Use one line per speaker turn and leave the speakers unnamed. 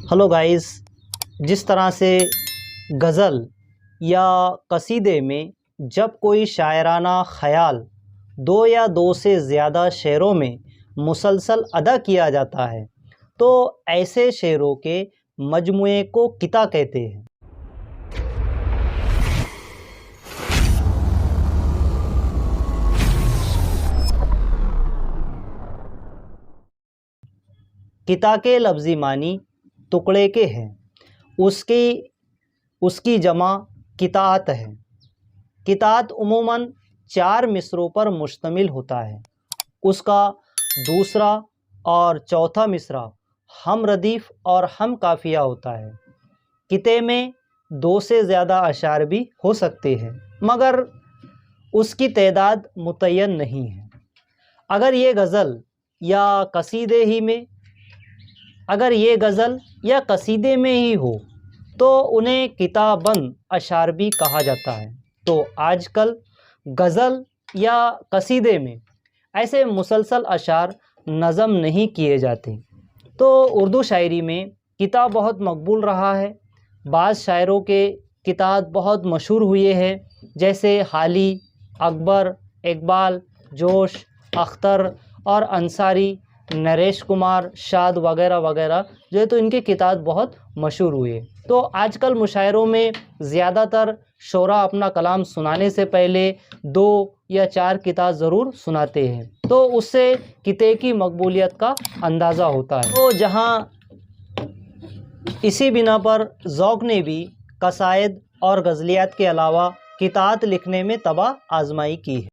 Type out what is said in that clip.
Hello guys, جس طرح سے غزل یا قصیدے میں جب کوئی شاعرانہ خیال دو یا دو سے زیادہ شعروں میں مسلسل ادا کیا جاتا ہے تو ایسے شعروں کے مجموعے کو قطع کہتے ہیں۔ قطع کے لفظی معنی ٹکڑے کے ہیں۔ اس کی جمع قطعات ہے۔ قطعات عموماً 4 مصرعوں پر مشتمل ہوتا ہے۔ اس کا دوسرا اور چوتھا مصرع ہم ردیف اور ہم قافیہ ہوتا ہے۔ قطعے میں 2 سے زیادہ اشعار بھی ہو سکتے ہیں، مگر اس کی تعداد متعین نہیں ہے۔ اگر یہ غزل یا قصیدے میں ہی ہو تو انہیں قطع بند اشعار بھی کہا جاتا ہے۔ تو آج کل غزل یا قصیدے میں ایسے مسلسل اشعار نظم نہیں کیے جاتے۔ تو اردو شاعری میں قطع بہت مقبول رہا ہے۔ بعض شاعروں کے قطعات بہت مشہور ہوئے ہیں، جیسے حالی، اکبر، اقبال، جوش، اختر اور انصاری، نریش کمار، شاد وغیرہ وغیرہ جو ہے تو ان کے قطعات بہت مشہور ہوئے۔ تو آج کل مشاعروں میں زیادہ تر شعراء اپنا کلام سنانے سے پہلے 2 یا 4 قطعات ضرور سناتے ہیں، تو اس سے قطعے کی مقبولیت کا اندازہ ہوتا ہے۔ تو جہاں اسی بنا پر ذوق نے بھی قصائد اور غزلیات کے علاوہ قطعات لکھنے میں طبع آزمائی کی ہے۔